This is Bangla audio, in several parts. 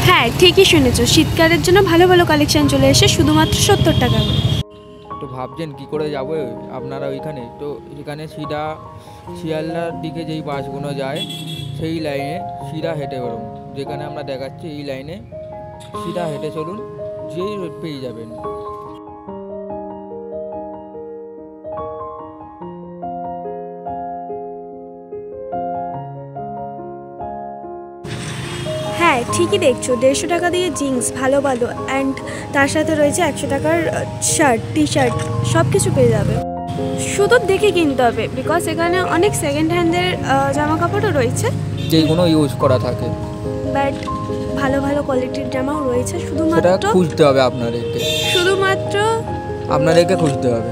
হ্যাঁ ঠিকই শুনেছো, শীতকালের জন্য ভালো ভালো কালেকশন চলে এসে শুধুমাত্র 70 টাকা। তো ভাবছেন কি করে যাবো আপনারা ওইখানে? তো এখানে সিধা শিয়ালদার দিকে যেই বাসগুলো যায় সেই লাইনে সিধা হেঁটে বেরোন, যেখানে আমরা দেখাচ্ছি এই লাইনে সিধা হেঁটে চলুন, যেই পেয়ে যাবেন। হ্যাঁ ঠিকই দেখছো, 150 টাকা দিয়ে জিন্স ভালো ভালো, অ্যান্ড তার সাথে রয়েছে 100 টাকার শার্ট, টি শার্ট, সব কিছু পেয়ে যাবে। শুধু দেখে কিনতে হবে, বিকজ এখানে অনেক সেকেন্ড হ্যান্ডের জামা কাপড়ও রয়েছে যেগুলো ইউজ করা থাকে, বাট ভালো ভালো কোয়ালিটির জামাও রয়েছে। সেটা শুধুমাত্র খুঁজতে হবে আপনাদেরকে, আপনাদেরকে খুঁজতে হবে।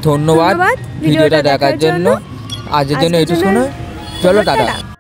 ধন্যবাদ ভিডিওটা দেখার জন্য। আজকের জন্য এটুকু, চলো টাটা।